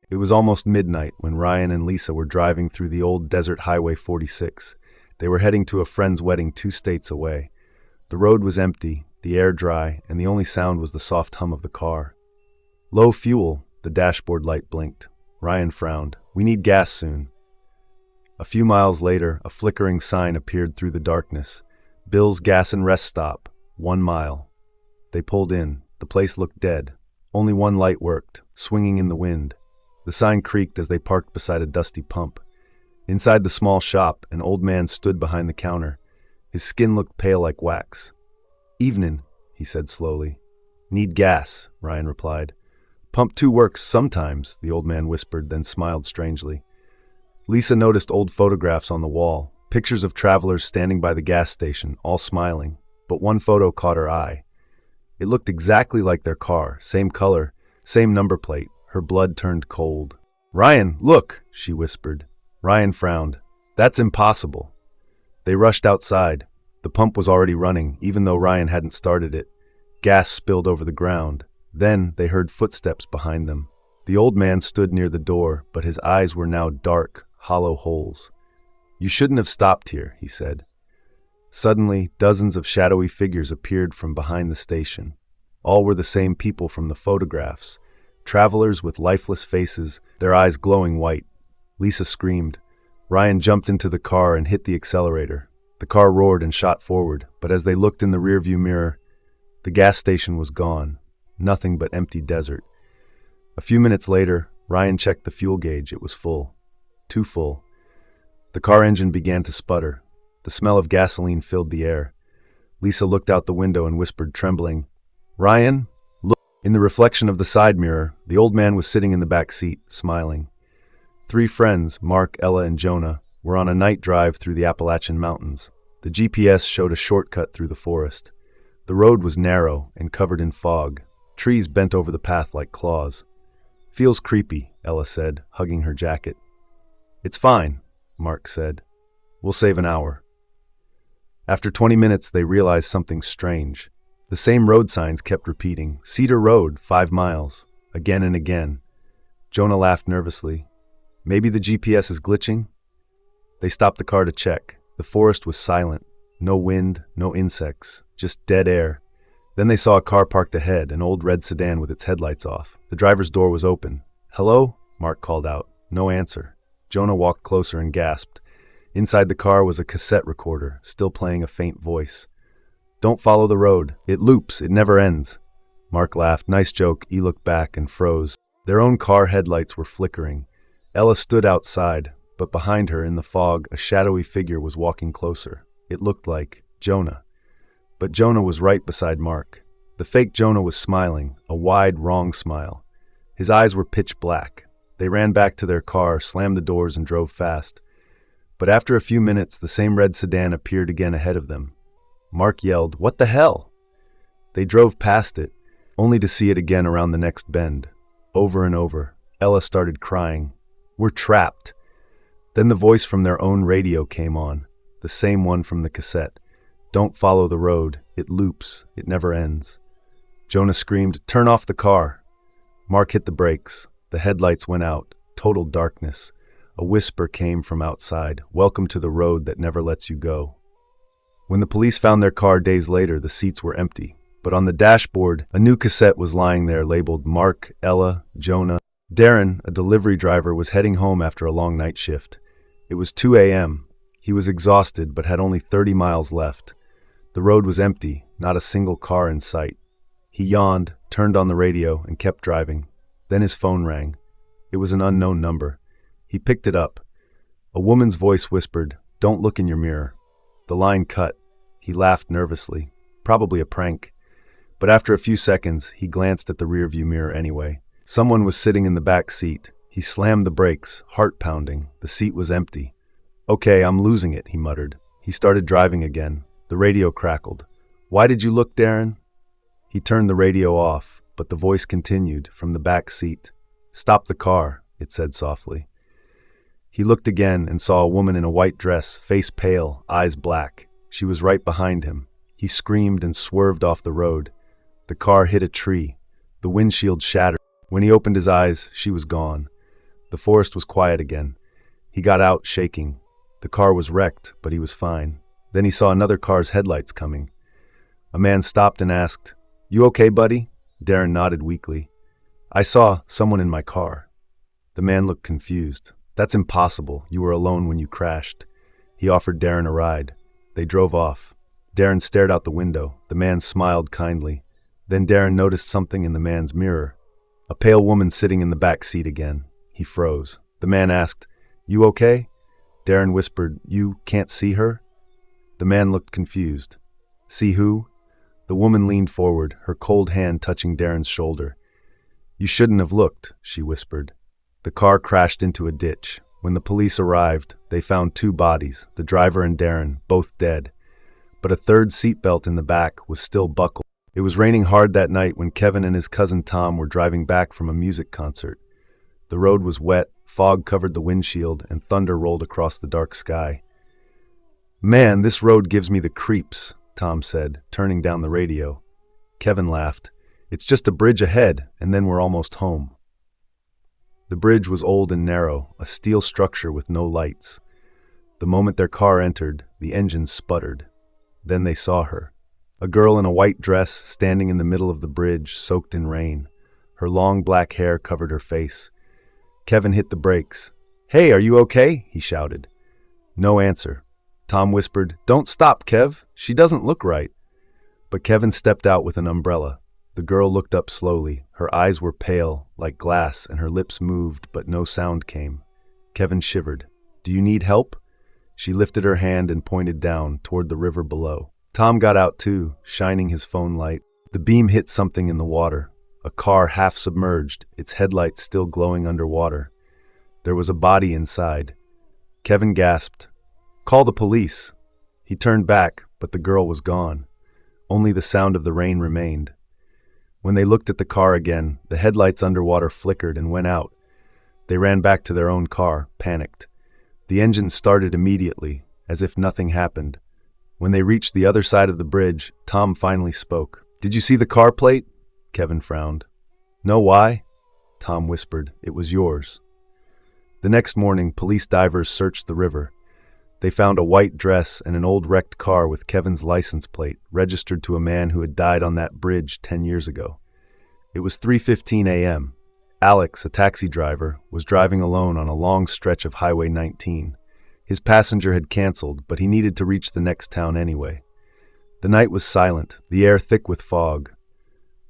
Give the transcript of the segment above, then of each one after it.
It was almost midnight when Ryan and Lisa were driving through the old desert Highway 46. They were heading to a friend's wedding 2 states away. The road was empty, the air dry, and the only sound was the soft hum of the car. Low fuel, the dashboard light blinked. Ryan frowned. We need gas soon. A few miles later, a flickering sign appeared through the darkness. Bill's Gas and Rest Stop, 1 mile. They pulled in. The place looked dead. Only one light worked, swinging in the wind. The sign creaked as they parked beside a dusty pump. Inside the small shop, an old man stood behind the counter. His skin looked pale like wax. "Evenin'," he said slowly. "Need gas," Ryan replied. "Pump 2 works sometimes," the old man whispered, then smiled strangely. Lisa noticed old photographs on the wall, pictures of travelers standing by the gas station, all smiling, but one photo caught her eye. It looked exactly like their car, same color, same number plate. Her blood turned cold. "Ryan, look," she whispered. Ryan frowned. "That's impossible." They rushed outside. The pump was already running, even though Ryan hadn't started it. Gas spilled over the ground. Then they heard footsteps behind them. The old man stood near the door, but his eyes were now dark, hollow holes. "You shouldn't have stopped here," he said. Suddenly, dozens of shadowy figures appeared from behind the station. All were the same people from the photographs. Travelers with lifeless faces, their eyes glowing white. Lisa screamed. Ryan jumped into the car and hit the accelerator. The car roared and shot forward, but as they looked in the rearview mirror, the gas station was gone. Nothing but empty desert. A few minutes later, Ryan checked the fuel gauge. It was full. Too full. The car engine began to sputter. The smell of gasoline filled the air. Lisa looked out the window and whispered, trembling, "Ryan, look." In the reflection of the side mirror, the old man was sitting in the back seat, smiling. 3 friends, Mark, Ella, and Jonah, were on a night drive through the Appalachian Mountains. The GPS showed a shortcut through the forest. The road was narrow and covered in fog. Trees bent over the path like claws. "Feels creepy," Ella said, hugging her jacket. "It's fine," Mark said. "We'll save an hour." After 20 minutes, they realized something strange. The same road signs kept repeating, "Cedar Road, 5 miles," again and again. Jonah laughed nervously. "Maybe the GPS is glitching?" They stopped the car to check. The forest was silent. No wind, no insects, just dead air. Then they saw a car parked ahead, an old red sedan with its headlights off. The driver's door was open. "Hello?" Mark called out. No answer. Jonah walked closer and gasped. Inside the car was a cassette recorder, still playing a faint voice. "Don't follow the road. It loops. It never ends." Mark laughed. "Nice joke." He looked back and froze. Their own car headlights were flickering. Ella stood outside, but behind her, in the fog, a shadowy figure was walking closer. It looked like Jonah. But Jonah was right beside Mark. The fake Jonah was smiling, a wide, wrong smile. His eyes were pitch black. They ran back to their car, slammed the doors, and drove fast. But after a few minutes, the same red sedan appeared again ahead of them. Mark yelled, "What the hell?" They drove past it, only to see it again around the next bend. Over and over. Ella started crying. "We're trapped." Then the voice from their own radio came on, the same one from the cassette. "Don't follow the road. It loops. It never ends." Jonah screamed, "Turn off the car." Mark hit the brakes. The headlights went out. Total darkness. A whisper came from outside, "Welcome to the road that never lets you go." When the police found their car days later, the seats were empty. But on the dashboard, a new cassette was lying there labeled Mark, Ella, Jonah. Darren, a delivery driver, was heading home after a long night shift. It was 2 a.m. He was exhausted but had only 30 miles left. The road was empty, not a single car in sight. He yawned, turned on the radio, and kept driving. Then his phone rang. It was an unknown number. He picked it up. A woman's voice whispered, "Don't look in your mirror." The line cut. He laughed nervously. Probably a prank. But after a few seconds, he glanced at the rearview mirror anyway. Someone was sitting in the back seat. He slammed the brakes, heart pounding. The seat was empty. "Okay, I'm losing it," he muttered. He started driving again. The radio crackled. "Why did you look, Darren?" He turned the radio off, but the voice continued from the back seat. "Stop the car," it said softly. He looked again and saw a woman in a white dress, face pale, eyes black. She was right behind him. He screamed and swerved off the road. The car hit a tree. The windshield shattered. When he opened his eyes, she was gone. The forest was quiet again. He got out, shaking. The car was wrecked, but he was fine. Then he saw another car's headlights coming. A man stopped and asked, "You okay, buddy?" Darren nodded weakly. "I saw someone in my car." The man looked confused. "That's impossible. You were alone when you crashed." He offered Darren a ride. They drove off. Darren stared out the window. The man smiled kindly. Then Darren noticed something in the man's mirror. A pale woman sitting in the back seat again. He froze. The man asked, "You okay?" Darren whispered, "You can't see her?" The man looked confused. "See who?" The woman leaned forward, her cold hand touching Darren's shoulder. "You shouldn't have looked," she whispered. The car crashed into a ditch. When the police arrived, they found two bodies, the driver and Darren, both dead. But a third seatbelt in the back was still buckled. It was raining hard that night when Kevin and his cousin Tom were driving back from a music concert. The road was wet, fog covered the windshield, and thunder rolled across the dark sky. "Man, this road gives me the creeps," Tom said, turning down the radio. Kevin laughed. "It's just a bridge ahead, and then we're almost home." The bridge was old and narrow, a steel structure with no lights. The moment their car entered, the engine sputtered. Then they saw her. A girl in a white dress standing in the middle of the bridge, soaked in rain. Her long black hair covered her face. Kevin hit the brakes. "Hey, are you okay?" he shouted. No answer. Tom whispered, "Don't stop, Kev. She doesn't look right." But Kevin stepped out with an umbrella. The girl looked up slowly. Her eyes were pale, like glass, and her lips moved, but no sound came. Kevin shivered. "Do you need help?" She lifted her hand and pointed down, toward the river below. Tom got out too, shining his phone light. The beam hit something in the water. A car half submerged, its headlights still glowing underwater. There was a body inside. Kevin gasped, "Call the police." He turned back, but the girl was gone. Only the sound of the rain remained. When they looked at the car again, the headlights underwater flickered and went out. They ran back to their own car, panicked. The engine started immediately, as if nothing happened. When they reached the other side of the bridge, Tom finally spoke. "Did you see the car plate?" Kevin frowned. "No, why?" Tom whispered, "It was yours." The next morning, police divers searched the river. They found a white dress and an old wrecked car with Kevin's license plate, registered to a man who had died on that bridge 10 years ago. It was 3:15 a.m. Alex, a taxi driver, was driving alone on a long stretch of Highway 19. His passenger had canceled, but he needed to reach the next town anyway. The night was silent, the air thick with fog.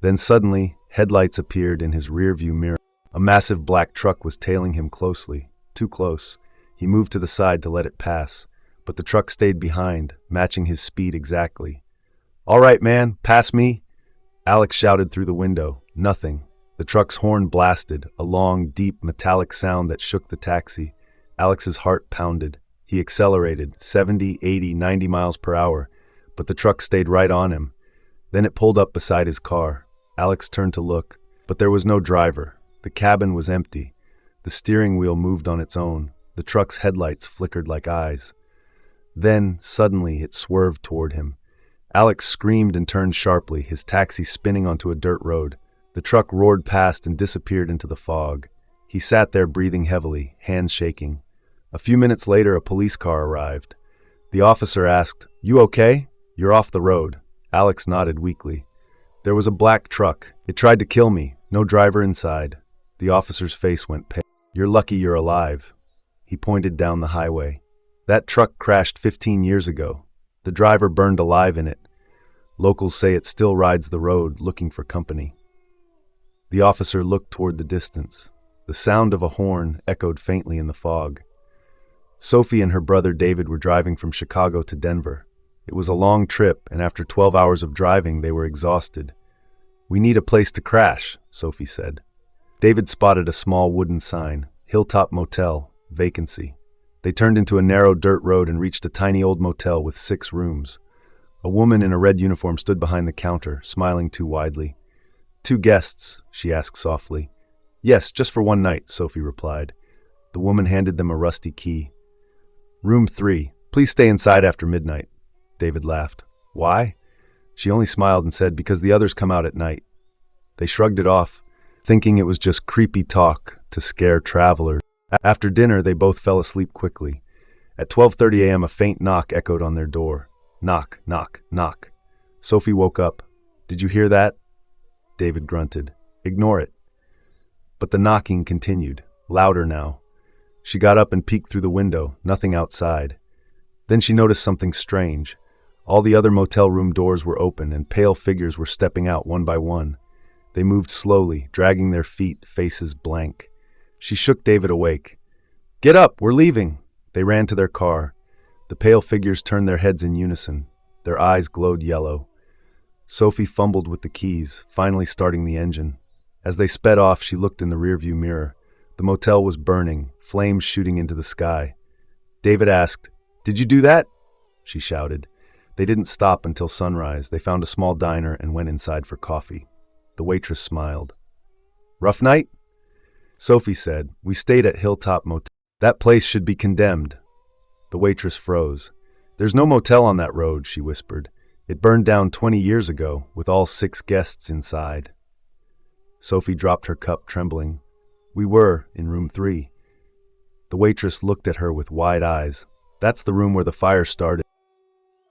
Then suddenly, headlights appeared in his rearview mirror. A massive black truck was tailing him closely, too close. He moved to the side to let it pass, but the truck stayed behind, matching his speed exactly. "All right, man, pass me." Alex shouted through the window. Nothing. The truck's horn blasted, a long, deep, metallic sound that shook the taxi. Alex's heart pounded. He accelerated, 70, 80, 90 miles per hour, but the truck stayed right on him. Then it pulled up beside his car. Alex turned to look, but there was no driver. The cabin was empty. The steering wheel moved on its own. The truck's headlights flickered like eyes. Then, suddenly, it swerved toward him. Alex screamed and turned sharply, his taxi spinning onto a dirt road. The truck roared past and disappeared into the fog. He sat there breathing heavily, hands shaking. A few minutes later, a police car arrived. The officer asked, "You okay?" "You're off the road." Alex nodded weakly. "There was a black truck. It tried to kill me. No driver inside." The officer's face went pale. "You're lucky you're alive." He pointed down the highway. "That truck crashed 15 years ago. The driver burned alive in it. Locals say it still rides the road, looking for company." The officer looked toward the distance. The sound of a horn echoed faintly in the fog. Sophie and her brother David were driving from Chicago to Denver. It was a long trip, and after 12 hours of driving, they were exhausted. "We need a place to crash," Sophie said. David spotted a small wooden sign, Hilltop Motel, vacancy. They turned into a narrow dirt road and reached a tiny old motel with 6 rooms. A woman in a red uniform stood behind the counter, smiling too widely. "2 guests?" she asked softly. "Yes, just for one night," Sophie replied. The woman handed them a rusty key. "Room 3. Please stay inside after midnight." David laughed. "Why?" She only smiled and said, "Because the others come out at night." They shrugged it off, thinking it was just creepy talk to scare travelers. After dinner, they both fell asleep quickly. At 12:30 a.m., a faint knock echoed on their door. Knock, knock, knock. Sophie woke up. "Did you hear that?" David grunted. "Ignore it." But the knocking continued, louder now. She got up and peeked through the window, nothing outside. Then she noticed something strange. All the other motel room doors were open, and pale figures were stepping out one by one. They moved slowly, dragging their feet, faces blank. She shook David awake. "Get up, we're leaving!" They ran to their car. The pale figures turned their heads in unison. Their eyes glowed yellow. Sophie fumbled with the keys, finally starting the engine. As they sped off, she looked in the rearview mirror. The motel was burning, flames shooting into the sky. David asked, "Did you do that?" She shouted. They didn't stop until sunrise. They found a small diner and went inside for coffee. The waitress smiled. "Rough night?" Sophie said, "We stayed at Hilltop Motel. That place should be condemned." The waitress froze. "There's no motel on that road," she whispered. "It burned down 20 years ago, with all 6 guests inside." Sophie dropped her cup, trembling. "We were in room 3. The waitress looked at her with wide eyes. "That's the room where the fire started."